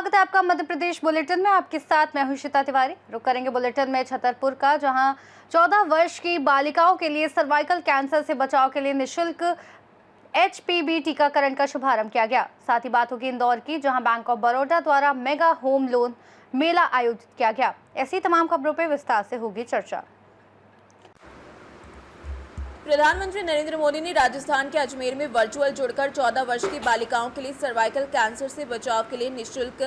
स्वागत है आपका मध्य प्रदेश बुलेटिन में। आपके साथ मैं हूं श्वेता तिवारी। रुक करेंगे बुलेटिन में छतरपुर का, जहां 14 वर्ष की बालिकाओं के लिए सर्वाइकल कैंसर से बचाव के लिए निःशुल्क HPV टीकाकरण का शुभारंभ किया गया। साथ ही बात होगी इंदौर की, जहां बैंक ऑफ बड़ौदा द्वारा मेगा होम लोन मेला आयोजित किया गया। ऐसी तमाम खबरों पर विस्तार से होगी चर्चा। प्रधानमंत्री नरेंद्र मोदी ने राजस्थान के अजमेर में वर्चुअल जुड़कर 14 वर्ष की बालिकाओं के लिए सर्वाइकल कैंसर से बचाव के लिए निःशुल्क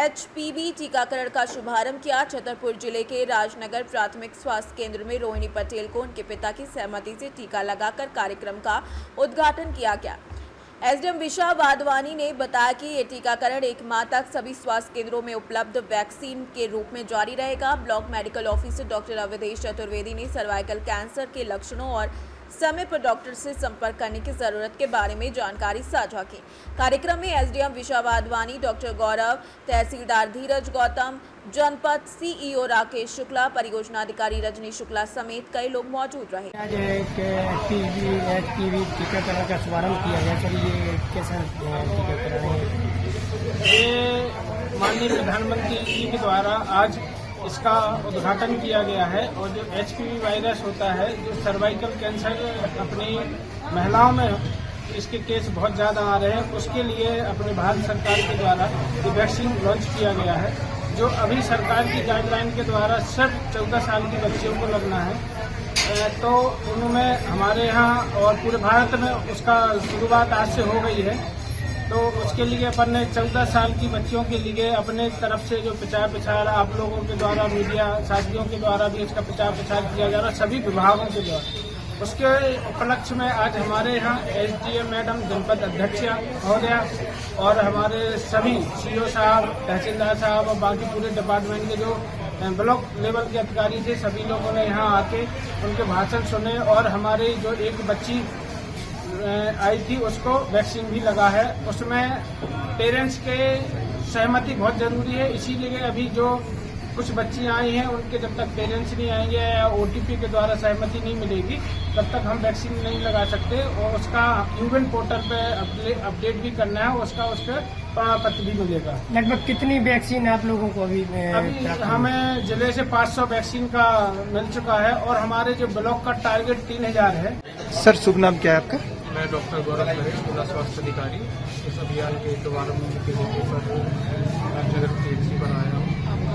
HPV टीकाकरण का शुभारंभ किया। छतरपुर जिले के राजनगर प्राथमिक स्वास्थ्य केंद्र में रोहिणी पटेल को उनके पिता की सहमति से टीका लगाकर कार्यक्रम का उद्घाटन किया गया। SDM विशा वाधवानी ने बताया कि ये टीकाकरण 1 माह तक सभी स्वास्थ्य केंद्रों में उपलब्ध वैक्सीन के रूप में जारी रहेगा। Block medical officer doctor Avdhesh Chaturvedi ने सर्वाइकल कैंसर के लक्षणों और समय पर डॉक्टर से संपर्क करने की जरूरत के बारे में जानकारी साझा की। कार्यक्रम में SDM विशा वाधवानी, डॉक्टर गौरव, तहसीलदार धीरज गौतम, जनपद CEO राकेश शुक्ला, परियोजना अधिकारी रजनी शुक्ला समेत कई लोग मौजूद रहे। आज HPV टीकाकरण का शुभारंभ किया गया। सर, ये कैसा टीकाकरण है? ये माननीय प्रधानमंत्री जी के द्वारा आज इसका उद्घाटन किया गया है। और जो HPV वायरस होता है, जो सर्वाइकल कैंसर अपनी महिलाओं में इसके केस बहुत ज़्यादा आ रहे हैं, उसके लिए अपने भारत सरकार के द्वारा ये वैक्सीन लॉन्च किया गया है, जो अभी सरकार की गाइडलाइन के द्वारा सिर्फ 14 साल की बच्चियों को लगना है। तो उनमें हमारे यहाँ और पूरे भारत में उसका शुरुआत आज से हो गई है। तो उसके लिए अपन ने 14 साल की बच्चियों के लिए अपने तरफ से जो प्रचार आप लोगों के द्वारा, मीडिया साथियों के द्वारा भी इसका प्रचार किया जा रहा है, सभी विभागों के द्वारा। उसके उपलक्ष्य में आज हमारे यहाँ SDM मैडम, जनपद अध्यक्ष महोदया और हमारे सभी CO साहब, तहसीलदार साहब और बाकी पूरे डिपार्टमेंट के जो ब्लॉक लेवल के अधिकारी थे, सभी लोगों ने यहाँ आके उनके भाषण सुने। और हमारी जो एक बच्ची आई थी, उसको वैक्सीन भी लगा है। उसमें पेरेंट्स के सहमति बहुत जरूरी है, इसीलिए अभी जो कुछ बच्चियां आई हैं, उनके जब तक पेरेंट्स नहीं आएंगे या OTP के द्वारा सहमति नहीं मिलेगी, तब तक हम वैक्सीन नहीं लगा सकते। और उसका यूएन पोर्टल पे अपडेट भी करना है, उसका प्रमाण पत्र भी मिलेगा। लगभग कितनी वैक्सीन आप लोगों को अभी हमें जिले से 500 वैक्सीन का मिल चुका है और हमारे जो ब्लॉक का टारगेट 3000 है। सर, शुभ नाम क्या है आपका? मैं डॉक्टर गौरव महेश, जिला स्वास्थ्य अधिकारी। इस अभियान के शुभारंभ के मौके पर राजनगर PHC बनाया हूँ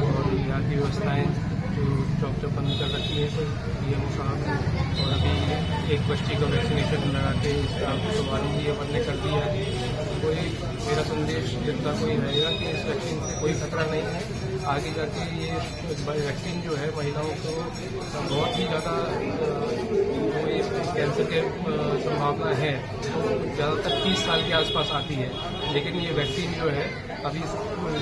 और यहाँ की व्यवस्थाएँ जो चौक बंद कर रखी है DMO साहब ने, और अभी एक बच्ची का वैक्सीनेशन लगा के इसका शुभारंभ भी अपन ने कर दिया है। कोई मेरा संदेश जितना कोई रहेगा कि इस वैक्सीन से कोई खतरा नहीं है। आगे जाके ये वैक्सीन जो है महिलाओं को बहुत ही ज़्यादा कैंसर के संभावना है, तो ज़्यादातर 30 साल के आसपास आती है। लेकिन ये वैक्सीन जो है अभी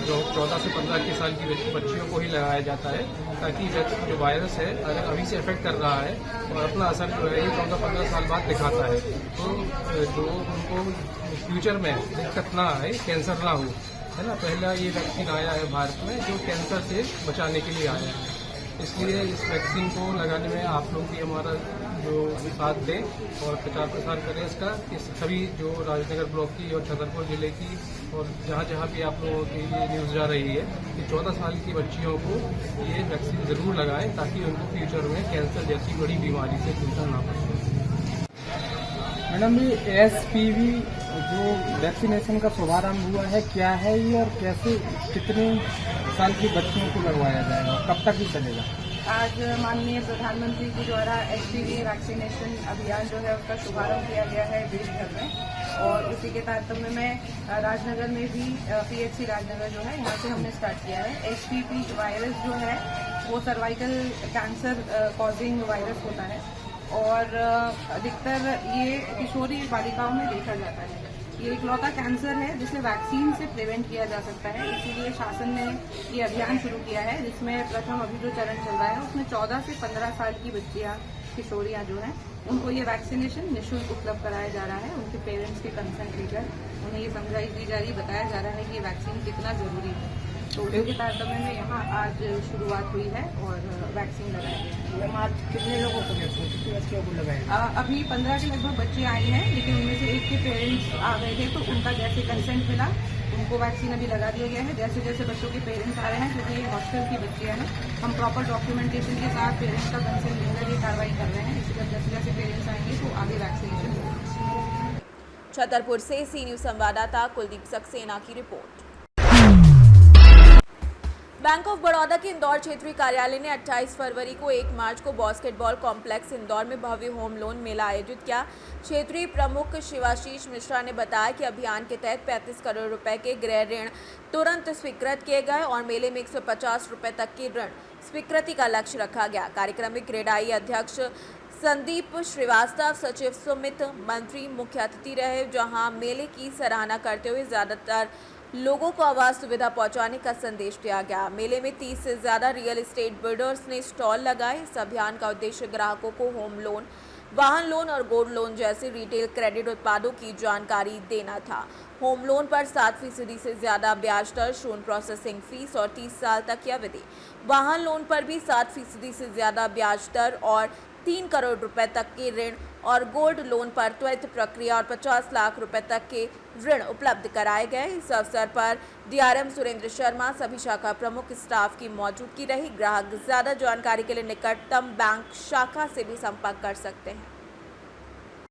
जो 14 से 15 साल की बच्चियों को ही लगाया जाता है, ताकि जो वायरस है अगर अभी से इफेक्ट कर रहा है और अपना असर जो है ये 14-15 साल बाद दिखाता है, तो जो उनको फ्यूचर में दिक्कत ना आए, कैंसर ना हो, है ना। पहला ये वैक्सीन आया है भारत में जो कैंसर से बचाने के लिए आया है। इसलिए इस वैक्सीन को लगाने में आप लोग भी हमारा जो साथ दें और प्रचार प्रसार करें इसका। इस सभी जो राजनगर ब्लॉक की और छतरपुर जिले की और जहाँ जहाँ भी आप लोगों की ये न्यूज़ जा रही है कि 14 साल की बच्चियों को ये वैक्सीन ज़रूर लगाएं, ताकि उनको फ्यूचर में कैंसर जैसी बड़ी बीमारी से जूझना ना पड़े। मैडम, ये HPV जो वैक्सीनेशन का शुभारंभ हुआ है, क्या है ये और कैसे, कितने साल की बच्चियों को लगवाया जाएगा, कब तक ही चलेगा? आज माननीय प्रधानमंत्री के द्वारा HPV वैक्सीनेशन अभियान जो है उसका शुभारंभ किया गया है देश भर में, और उसी के तारतम्य में राजनगर में भी PHC राजनगर जो है यहाँ से हमने स्टार्ट किया है। HPV वायरस जो है वो सर्वाइकल कैंसर कॉजिंग वायरस होता है और अधिकतर ये किशोरी बालिकाओं में देखा जाता है। ये इकलौता कैंसर है जिसे वैक्सीन से प्रिवेंट किया जा सकता है, इसीलिए शासन ने ये अभियान शुरू किया है, जिसमें प्रथम अभी जो चरण चल रहा है उसमें 14 से 15 साल की बच्चियां, किशोरियां जो हैं, उनको ये वैक्सीनेशन निःशुल्क उपलब्ध कराया जा रहा है। उनके पेरेंट्स के कंसेंट लेकर उन्हें ये समझाइश दी जा रही, बताया जा रहा है कि ये वैक्सीन कितना जरूरी है। तो उसके तारतम्य में यहाँ आज शुरुआत हुई है और वैक्सीन लगाई गई है। आज कितने लोगों को कितने बच्चियों को लगाया? अभी 15 के लगभग बच्चे आई हैं, लेकिन उनमें से एक के पेरेंट्स आ गए थे, तो उनका जैसे कंसेंट मिला उनको वैक्सीन अभी लगा दिया गया है। जैसे जैसे बच्चों के पेरेंट्स आ रहे हैं, क्योंकि ये हॉस्टल की बच्चियां हैं, हम प्रॉपर डॉक्यूमेंटेशन के साथ पेरेंट्स का कंसेंट लेकर ये कार्रवाई कर रहे हैं। इसी तरह जैसे जैसे पेरेंट्स आएंगे तो आगे वैक्सीनेशन होगा। छतरपुर से सी न्यूज संवाददाता कुलदीप सक्सेना की रिपोर्ट। बैंक ऑफ बड़ौदा के इंदौर क्षेत्रीय कार्यालय ने 28 फरवरी को 1 मार्च को बास्केटबॉल कॉम्प्लेक्स इंदौर में भव्य होम लोन मेला आयोजित किया। क्षेत्रीय प्रमुख शिवाशीष मिश्रा ने बताया कि अभियान के तहत 35 करोड़ रुपए के गृह ऋण तुरंत स्वीकृत किए गए और मेले में 150 रुपए तक की ऋण स्वीकृति का लक्ष्य रखा गया। कार्यक्रम में क्रेडाई अध्यक्ष संदीप श्रीवास्तव, सचिव सुमित, मंत्री मुख्य अतिथि रहे, जहां मेले की सराहना करते हुए ज्यादातर लोगों को आवास सुविधा पहुंचाने का संदेश दिया गया। मेले में 30 से ज्यादा रियल एस्टेट बिल्डर्स ने स्टॉल लगाए। इस अभियान का उद्देश्य ग्राहकों को होम लोन, वाहन लोन और गोल्ड लोन जैसे रिटेल क्रेडिट उत्पादों की जानकारी देना था। होम लोन पर 7% से ज्यादा ब्याज दर, शून्य प्रोसेसिंग फीस और 30 साल तक की अवधि। वाहन लोन पर भी 7% से ज्यादा ब्याज दर और 3 करोड़ रुपए तक के ऋण और गोल्ड लोन पर त्वरित प्रक्रिया और 50 लाख रुपए तक के ऋण उपलब्ध कराए गए। इस अवसर पर डीआरएम सुरेंद्र शर्मा, सभी शाखा प्रमुख स्टाफ की मौजूदगी रही। ग्राहक ज्यादा जानकारी के लिए निकटतम बैंक शाखा से भी संपर्क कर सकते हैं।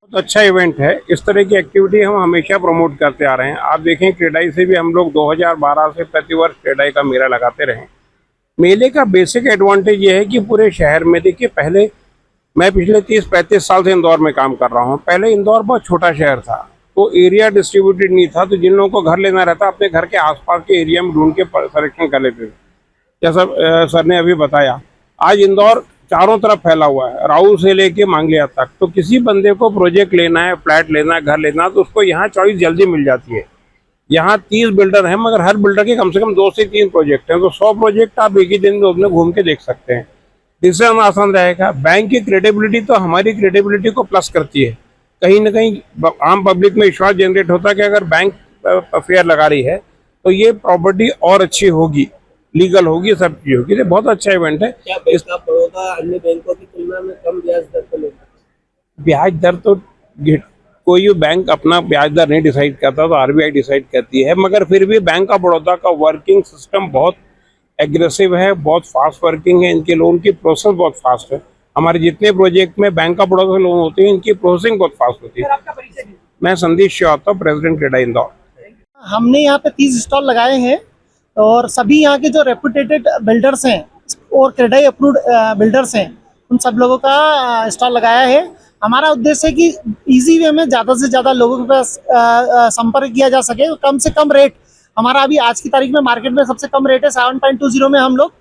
बहुत अच्छा इवेंट है। इस तरह की एक्टिविटी हम हमेशा प्रमोट करते आ रहे हैं। आप देखें, क्रेडाई से भी हम लोग 2012 से प्रतिवर्ष क्रेडाई का मेला लगाते रहे। मेले का बेसिक एडवांटेज ये है कि पूरे शहर में, देखिए, पहले मैं पिछले 30-35 साल से इंदौर में काम कर रहा हूँ। पहले इंदौर बहुत छोटा शहर था, तो एरिया डिस्ट्रीब्यूटेड नहीं था, तो जिन लोगों को घर लेना रहता अपने घर के आसपास के एरिया में ढूंढ के सिलेक्शन कर लेते थे। जैसा सर ने अभी बताया, आज इंदौर चारों तरफ फैला हुआ है, राहु से लेके मांगलिया तक। तो किसी बंदे को प्रोजेक्ट लेना है, फ्लैट लेना है, घर लेना है, तो उसको यहाँ चॉइस जल्दी मिल जाती है। यहाँ 30 बिल्डर हैं, मगर हर बिल्डर के कम से कम 2 से 3 प्रोजेक्ट हैं, तो 100 प्रोजेक्ट आप एक ही दिन में उसमें घूम के देख सकते हैं। डिसीजन आसान रहेगा। बैंक की क्रेडिबिलिटी तो हमारी क्रेडिबिलिटी को प्लस करती है। कहीं ना कहीं आम पब्लिक में विश्वास जनरेट होता है कि अगर बैंक फेयर लगा रही है तो ये प्रॉपर्टी और अच्छी होगी, लीगल होगी, सब चीज होगी। ये बहुत अच्छा इवेंट है। क्या बैंक ऑफ बड़ौदा अन्य बैंकों की तुलना में कम ब्याज दर पर लेता है? ब्याज दर तो कोई बैंक अपना ब्याज दर नहीं डिसाइड करता, तो आरबीआई डिसाइड करती है। मगर फिर भी बैंक ऑफ बड़ौदा का वर्किंग सिस्टम बहुत एग्रेसिव है, बहुत फास्ट वर्किंग है। इनके लोन की प्रोसेस बहुत फास्ट है। हमारे जितने प्रोजेक्ट में बैंक ऑफ बड़ौदा से लोन होते हैं, इनकी प्रोसेसिंग बहुत फास्ट होती है। मैं संदीप श्रीवास्तव, प्रेसिडेंट क्रेडाई इंदौर। हमने यहाँ पे 30 स्टॉल लगाए हैं और सभी यहाँ के जो रेपुटेटेड बिल्डर्स हैं और क्रेडाई अप्रूव्ड बिल्डर्स हैं, उन सब लोगों का स्टॉल लगाया है। हमारा उद्देश्य है कि इजी वे में ज़्यादा से ज़्यादा लोगों के पास संपर्क किया जा सके। कम से कम रेट हमारा अभी आज की तारीख में मार्केट में सबसे कम रेट है 7.20 में हम लोग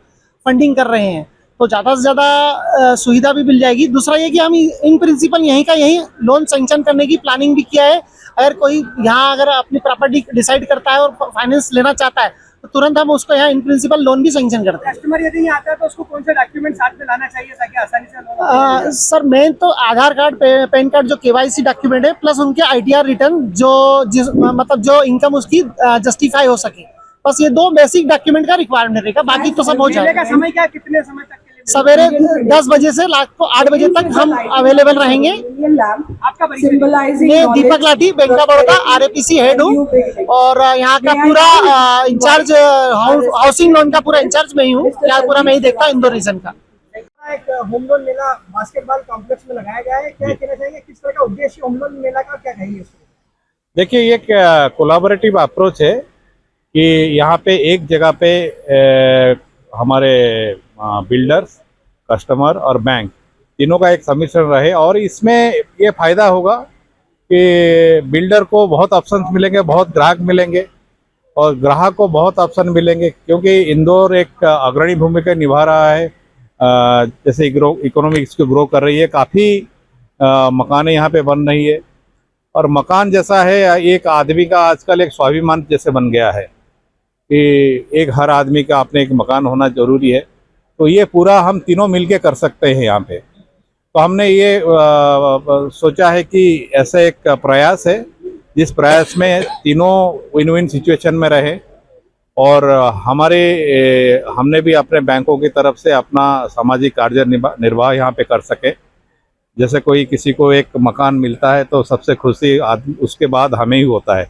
फंडिंग कर रहे हैं, तो ज़्यादा से ज़्यादा सुविधा भी मिल जाएगी। दूसरा ये कि हम इन प्रिंसिपल यहीं लोन सैंक्शन करने की प्लानिंग भी किया है। अगर कोई यहाँ अगर अपनी प्रॉपर्टी डिसाइड करता है और फाइनेंस लेना चाहता है तो तुरंत हम उसको यहाँ इन प्रिंसिपल लोन भी सैंक्शन करते हैं। कस्टमर यदि यहाँ आता है तो उसको कौन सा डॉक्यूमेंट साथ में लाना चाहिए ताकि आसानी से लोन? सर मेन तो आधार कार्ड, पैन कार्ड जो केवाईसी डॉक्यूमेंट है, प्लस उनके आईटीआर रिटर्न मतलब जो इनकम उसकी जस्टिफाई हो सके। बस ये 2 बेसिक डॉक्यूमेंट का रिक्वायरमेंट रहेगा, बाकी तो सब हो जाएगा। समय क्या, कितने समय तक? सवेरे 10 बजे से रात को 8 बजे तक हम अवेलेबल रहेंगे। आपका परिचय? मैं दीपक लाठी, बैंक ऑफ बड़ौदा आरएपीसी हेड हूँ और यहाँ का पूरा इंचार्ज, हाउसिंग लोन का पूरा इंचार्ज मैं ही हूँ। यहाँ पूरा मैं ही देखता हूँ इंदौर रीजन का। एक होम लोन मेला बास्केटबॉल कॉम्प्लेक्स में लगाया गया है, क्या कहना चाहिए, किस तरह का उद्देश्य होम लोन मेला का, क्या कहेंगे? देखिए, ये कोलैबोरेटिव अप्रोच है कि यहाँ पे एक जगह पे हमारे बिल्डर्स, कस्टमर और बैंक तीनों का एक सम्मिश्रण रहे। और इसमें ये फायदा होगा कि बिल्डर को बहुत ऑप्शंस मिलेंगे, बहुत ग्राहक मिलेंगे और ग्राहक को बहुत ऑप्शन मिलेंगे, क्योंकि इंदौर एक अग्रणी भूमिका निभा रहा है। जैसे इकोनॉमी इसको ग्रो कर रही है, काफ़ी मकानें यहाँ पे बन रही है और मकान जैसा है, एक आदमी का आजकल एक स्वाभिमान जैसे बन गया है कि एक हर आदमी का अपने एक मकान होना जरूरी है। तो ये पूरा हम तीनों मिलके कर सकते हैं यहाँ पे। तो हमने ये सोचा है कि ऐसा एक प्रयास है जिस प्रयास में तीनों विन विन सिचुएशन में रहे और हमने भी अपने बैंकों की तरफ से अपना सामाजिक कार्य निर्वाह यहाँ पे कर सके। जैसे कोई किसी को एक मकान मिलता है तो सबसे खुशी उसके बाद हमें ही होता है।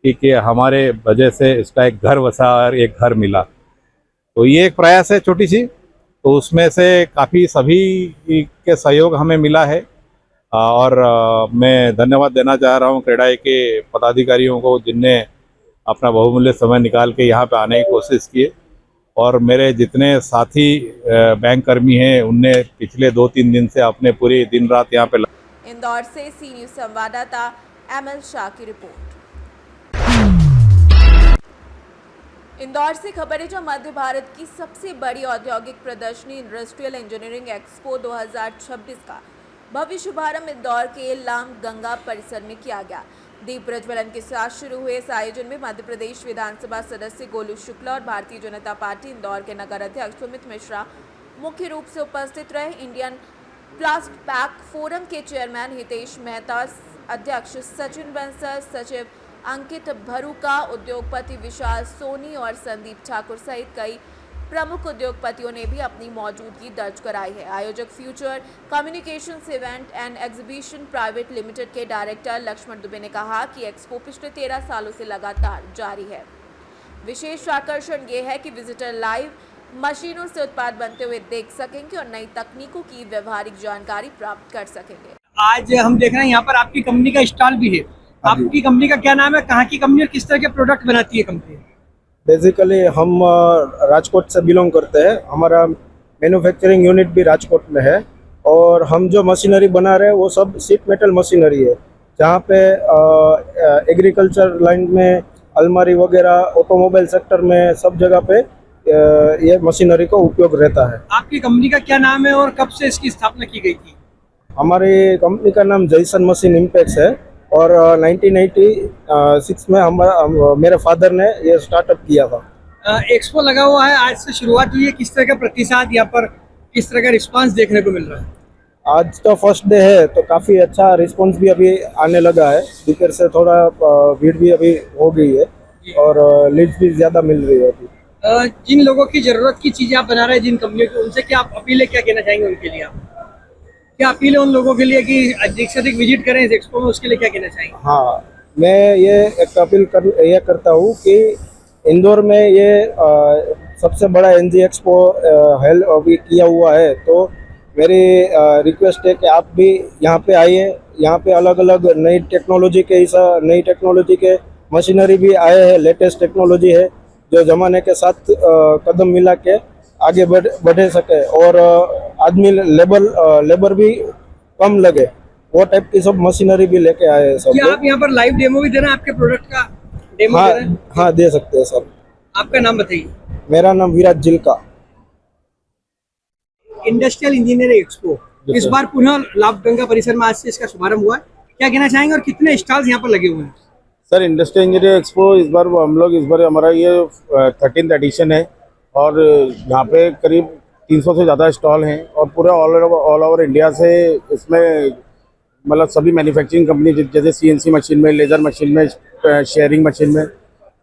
कि हमारे वजह से इसका एक घर बसा और एक घर मिला। तो ये एक प्रयास है छोटी सी, तो उसमें से काफ़ी सभी के सहयोग हमें मिला है और मैं धन्यवाद देना चाह रहा हूँ क्रेडाई के पदाधिकारियों को जिनने अपना बहुमूल्य समय निकाल के यहाँ पे आने की कोशिश की, और मेरे जितने साथी बैंक कर्मी हैं उनने पिछले 2-3 दिन से अपने पूरी दिन रात यहाँ पे इंदौर से सी न्यूज संवाददाता एमएल शाह की रिपोर्ट। इंदौर से खबर है, जो मध्य भारत की सबसे बड़ी औद्योगिक प्रदर्शनी इंडस्ट्रियल इंजीनियरिंग एक्सपो 2026 का भव्य शुभारंभ इंदौर के लाम गंगा परिसर में किया गया। दीप प्रज्वलन के साथ शुरू हुए इस आयोजन में मध्य प्रदेश विधानसभा सदस्य गोलू शुक्ला और भारतीय जनता पार्टी इंदौर के नगर अध्यक्ष सुमित मिश्रा मुख्य रूप से उपस्थित रहे। इंडियन प्लास्ट पैक फोरम के चेयरमैन हितेश मेहता, अध्यक्ष सचिन बंसल, सचिव अंकित भरूका, उद्योगपति विशाल सोनी और संदीप ठाकुर सहित कई प्रमुख उद्योगपतियों ने भी अपनी मौजूदगी दर्ज कराई है। आयोजक future communications event and exhibition private limited के डायरेक्टर लक्ष्मण दुबे ने कहा कि एक्सपो पिछले 13 सालों से लगातार जारी है। विशेष आकर्षण ये है कि विजिटर लाइव मशीनों से उत्पाद बनते हुए देख सकेंगे और नई तकनीकों की व्यवहारिक जानकारी प्राप्त कर सकेंगे। आज हम देख रहे हैं यहाँ पर आपकी कंपनी का स्टॉल भी है। आपकी कंपनी का क्या नाम है, कहाँ की कंपनी और किस तरह के प्रोडक्ट बनाती है कंपनी? बेसिकली हम राजकोट से बिलोंग करते हैं। हमारा मैन्युफैक्चरिंग यूनिट भी राजकोट में है और हम जो मशीनरी बना रहे हैं वो सब शीट मेटल मशीनरी है, जहाँ पे एग्रीकल्चर लाइन में, अलमारी वगैरह, ऑटोमोबाइल सेक्टर में सब जगह पे ये मशीनरी का उपयोग रहता है। आपकी कंपनी का क्या नाम है और कब से इसकी स्थापना की गई थी? हमारी कंपनी का नाम जैसन मशीन इम्पैक्स है और 1986 में मेरे फादर ने ये स्टार्टअप किया था। एक्सपो लगा हुआ है, आज से शुरुआत हुई है। किस तरह का प्रतिसाद यहाँ पर, किस तरह का रिस्पांस देखने को मिल रहा है? आज तो फर्स्ट डे है तो काफ़ी अच्छा रिस्पांस भी अभी आने लगा है। दोपहर से थोड़ा भीड़ भी अभी हो गई है और लीड्स भी ज़्यादा मिल रही है अभी। जिन लोगों की ज़रूरत की चीज़ें आप बना रहे हैं, जिन कंपनियों की, उनसे क्या आप अपील क्या कहना चाहेंगे उनके लिए? आप क्या अपील है उन लोगों के लिए कि अधिक से अधिक विजिट करें इस एक्सपो में, उसके लिए क्या कहना चाहेंगे? हाँ, मैं ये एक अपील करता हूँ कि इंदौर में ये सबसे बड़ा एनजी एक्सपो हेल्ड अभी किया हुआ है, तो मेरी रिक्वेस्ट है कि आप भी यहाँ पे आइए। यहाँ पे अलग अलग नई टेक्नोलॉजी के मशीनरी भी आए हैं, लेटेस्ट टेक्नोलॉजी है जो ज़माने के साथ कदम मिला के आगे बढ़े सके और आदमी लेबर भी कम लगे, वो टाइप की सब मशीनरी भी लेके आए हैं सब। क्या आप यहाँ पर लाइव डेमो भी दे रहे हैं? आपके प्रोडक्ट का डेमो दे रहे हैं? हाँ, दे सकते हैं सर। आपका नाम बताइए। मेरा नाम विराज जिलका। इंडस्ट्रियल इंजीनियरिंग एक्सपो इस बार पुनः लाभगंगा परिसर में आज से इसका शुभारंभ हुआ है, क्या कहना चाहेंगे और कितने स्टॉल्स यहाँ पर लगे हुए हैं? सर, इंडस्ट्रियल इंजीनियरिंग एक्सपो इस बार हमारा ये 13th एडिशन है और यहाँ पे करीब 300 से ज़्यादा स्टॉल हैं और पूरे ऑल ओवर इंडिया से इसमें मतलब सभी मैन्युफैक्चरिंग कंपनी जैसे CNC मशीन में, लेज़र मशीन में, शेयरिंग मशीन में,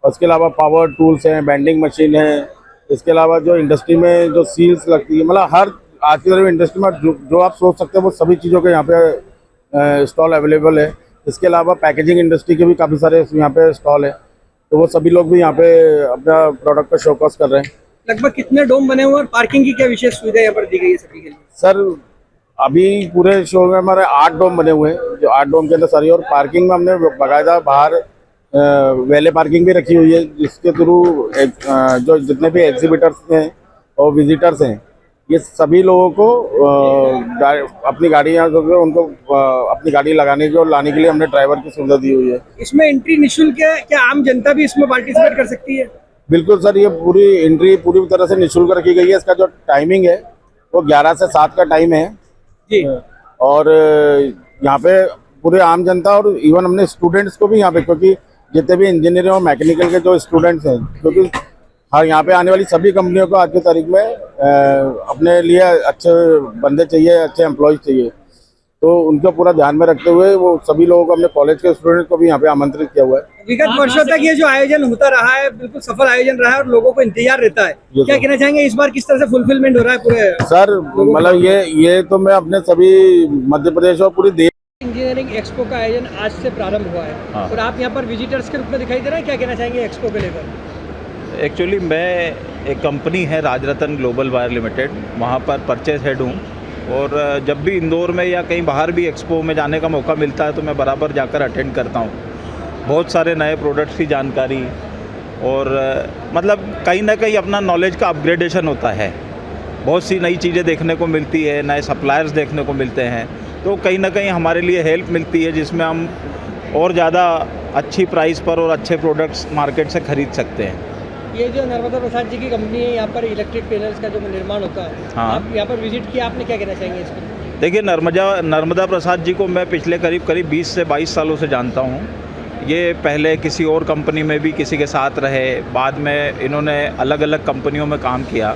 उसके अलावा पावर टूल्स हैं, बैंडिंग मशीन है, इसके अलावा जो इंडस्ट्री में जो सील्स लगती है, मतलब हर आज की तरह इंडस्ट्री में जो आप सोच सकते हैं वो सभी चीज़ों के यहाँ पे स्टॉल अवेलेबल है। इसके अलावा पैकेजिंग इंडस्ट्री के भी काफ़ी सारे यहाँ पे स्टॉल है, तो वो सभी लोग भी यहाँ पे अपना प्रोडक्ट का शोकेस कर रहे हैं। लगभग कितने डोम बने हुए और पार्किंग की क्या विशेष सुविधा यहाँ पर दी गई है सभी के लिए? सर, अभी पूरे शो में हमारे 8 डोम बने हुए हैं, जो 8 डोम के अंदर सारी, और पार्किंग में हमने बाकायदा बाहर वैले पार्किंग भी रखी हुई है, जिसके थ्रू जो जितने भी एग्जिबिटर्स हैं और विजिटर्स हैं, ये सभी लोगों को अपनी गाड़ियाँ उनको अपनी गाड़ी लगाने की और लाने के लिए हमने ड्राइवर की सुविधा दी हुई है। इसमें एंट्री निःशुल्क है, क्या आम जनता भी इसमें पार्टिसिपेट कर सकती है? बिल्कुल सर, ये पूरी एंट्री पूरी तरह से निःशुल्क रखी गई है। इसका जो टाइमिंग है वो 11 से 7 का टाइम है जी, और यहाँ पे पूरे आम जनता और इवन हमने स्टूडेंट्स को भी यहाँ पे, क्योंकि जितने भी इंजीनियरिंग और मैकेनिकल के जो स्टूडेंट्स हैं, क्योंकि हाँ यहाँ पे आने वाली सभी कंपनियों को आज की तारीख में अपने लिए अच्छे बंदे चाहिए, अच्छे एम्प्लॉयज चाहिए, तो उनका पूरा ध्यान में रखते हुए वो सभी लोगों को, अपने कॉलेज के स्टूडेंट को भी यहाँ पे आमंत्रित किया हुआ है। विगत वर्षों तक ये जो आयोजन होता रहा है बिल्कुल सफल आयोजन रहा है और लोगों को इंतजार रहता है, क्या कहना चाहेंगे इस बार किस तरह से फुलफिलमेंट हो रहा है पूरे? सर, मतलब ये तो मैं अपने सभी मध्य प्रदेश और पूरी देश इंजीनियरिंग इंजीनियरिंग एक्सपो का आयोजन आज से प्रारंभ हुआ है हाँ। और आप यहाँ पर विजिटर्स के रूप में दिखाई दे रहे हैं, क्या कहना चाहेंगे एक्सपो को लेकर? एक्चुअली मैं एक कंपनी है राजरतन ग्लोबल वायर लिमिटेड, वहाँ पर परचेज हेड हूँ और जब भी इंदौर में या कहीं बाहर भी एक्सपो में जाने का मौका मिलता है तो मैं बराबर जाकर अटेंड करता हूँ। बहुत सारे नए प्रोडक्ट्स की जानकारी और मतलब कहीं ना कहीं अपना नॉलेज का अपग्रेडेशन होता है। बहुत सी नई चीज़ें देखने को मिलती है, नए सप्लायर्स देखने को मिलते हैं, तो कहीं ना कहीं हमारे लिए हेल्प मिलती है जिसमें हम और ज़्यादा अच्छी प्राइस पर और अच्छे प्रोडक्ट्स मार्केट से ख़रीद सकते हैं। ये जो नर्मदा प्रसाद जी की कंपनी है, यहाँ पर इलेक्ट्रिक पैनल्स का जो निर्माण होता है, हाँ। आप यहाँ पर विजिट किया, आपने क्या कहना चाहेंगे इसमें? देखिए, नर्मदा प्रसाद जी को मैं पिछले करीब 20 से 22 सालों से जानता हूँ। ये पहले किसी और कंपनी में भी किसी के साथ रहे, बाद में इन्होंने अलग अलग कंपनियों में काम किया।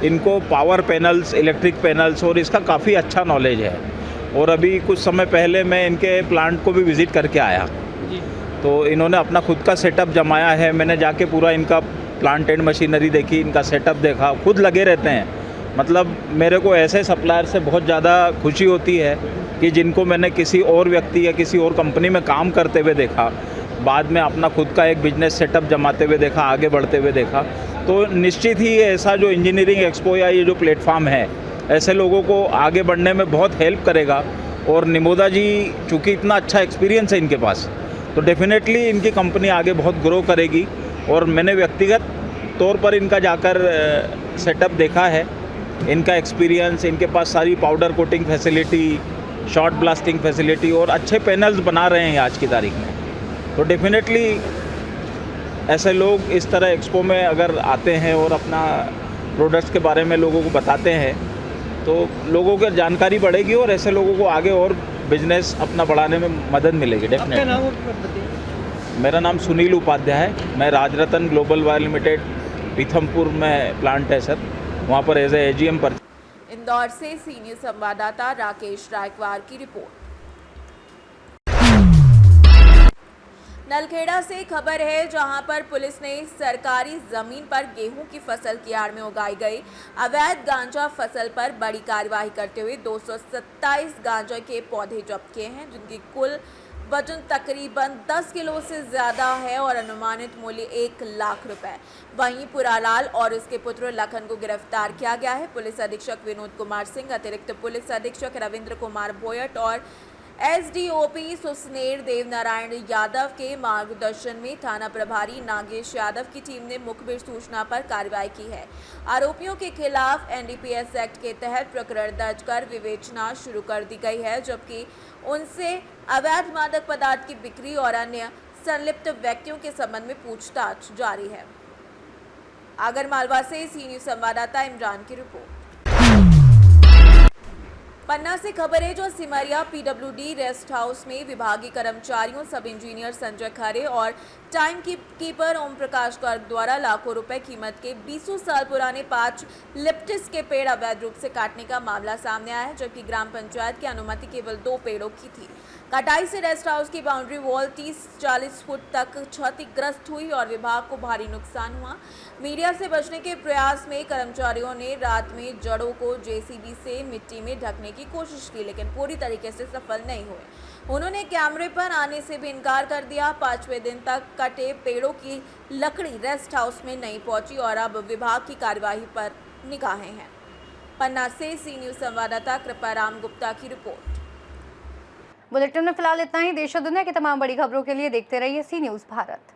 इनको पावर पैनल्स, इलेक्ट्रिक पैनल्स और इसका काफ़ी अच्छा नॉलेज है और अभी कुछ समय पहले मैं इनके प्लांट को भी विज़िट करके आया। तो इन्होंने अपना खुद का सेटअप जमाया है। मैंने जाके पूरा इनका प्लांट एंड मशीनरी देखी, इनका सेटअप देखा, खुद लगे रहते हैं। मतलब मेरे को ऐसे सप्लायर से बहुत ज़्यादा खुशी होती है कि जिनको मैंने किसी और व्यक्ति या किसी और कंपनी में काम करते हुए देखा, बाद में अपना खुद का एक बिजनेस सेटअप जमाते हुए देखा, आगे बढ़ते हुए देखा। तो निश्चित ही ऐसा जो इंजीनियरिंग एक्सपो या ये जो प्लेटफॉर्म है, ऐसे लोगों को आगे बढ़ने में बहुत हेल्प करेगा। और निमोदा जी चूँकि इतना अच्छा एक्सपीरियंस है इनके पास, तो डेफिनेटली इनकी कंपनी आगे बहुत ग्रो करेगी। और मैंने व्यक्तिगत तौर पर इनका जाकर सेटअप देखा है, इनका एक्सपीरियंस, इनके पास सारी powder coating facility, short blasting facility और अच्छे पैनल्स बना रहे हैं आज की तारीख में। तो डेफिनेटली ऐसे लोग इस तरह एक्सपो में अगर आते हैं और अपना प्रोडक्ट्स के बारे में लोगों को बताते हैं तो लोगों की जानकारी बढ़ेगी और ऐसे लोगों को आगे और बिजनेस अपना बढ़ाने में मदद मिलेगी। आपका डेफिनेटली। नाम और बताइए। मेरा नाम सुनील उपाध्याय है। मैं Rajratan global wire limited Pithampur में प्लांट है सर, वहाँ पर एज एजीएम पर। इंदौर से सीनियर संवाददाता राकेश रायकवार की रिपोर्ट। नलखेड़ा से खबर है, जहां पर पुलिस ने सरकारी जमीन पर गेहूं की फसल की आड़ में उगाई गई अवैध गांजा फसल पर बड़ी कार्रवाई करते हुए 227 गांजा के पौधे जब्त किए हैं, जिनकी कुल वजन तकरीबन 10 किलो से ज़्यादा है और अनुमानित मूल्य 1 लाख रुपए। वहीं पुरालाल और उसके पुत्र लखन को गिरफ्तार किया गया है। पुलिस अधीक्षक विनोद कुमार सिंह, अतिरिक्त पुलिस अधीक्षक रविंद्र कुमार बोयट और एसडीओपी सुसनेर देवनारायण यादव के मार्गदर्शन में थाना प्रभारी नागेश यादव की टीम ने मुखबिर सूचना पर कार्रवाई की है। आरोपियों के खिलाफ एनडीपीएस एक्ट के तहत प्रकरण दर्ज कर विवेचना शुरू कर दी गई है, जबकि उनसे अवैध मादक पदार्थ की बिक्री और अन्य संलिप्त व्यक्तियों के संबंध में पूछताछ जारी है। आगरमालवा से सी न्यूज़ संवाददाता इमरान की रिपोर्ट। पन्ना से खबर है, जो सिमरिया पीडब्ल्यूडी रेस्ट हाउस में विभागीय कर्मचारियों सब इंजीनियर संजय खरे और टाइम कीपर ओम प्रकाश गर्ग द्वारा लाखों रुपए कीमत के 20 साल पुराने 5 लिप्टिस के पेड़ अवैध रूप से काटने का मामला सामने आया है, जबकि ग्राम पंचायत की अनुमति केवल 2 पेड़ों की थी। कटाई से रेस्ट हाउस की बाउंड्री वॉल 30-40 फुट तक क्षतिग्रस्त हुई और विभाग को भारी नुकसान हुआ। मीडिया से बचने के प्रयास में कर्मचारियों ने रात में जड़ों को जेसीबी से मिट्टी में ढकने की कोशिश की, लेकिन पूरी तरीके से सफल नहीं हुए। उन्होंने कैमरे पर आने से भी इनकार कर दिया। 5वें दिन तक कटे पेड़ों की लकड़ी रेस्ट हाउस में नहीं पहुंची और अब विभाग की कार्यवाही पर निगाहें हैं। पन्ना से सी न्यूज़ संवाददाता कृपाराम गुप्ता की रिपोर्ट। बुलेटिन में फिलहाल इतना ही। देश और दुनिया की तमाम बड़ी खबरों के लिए देखते रहिए सी न्यूज़ भारत।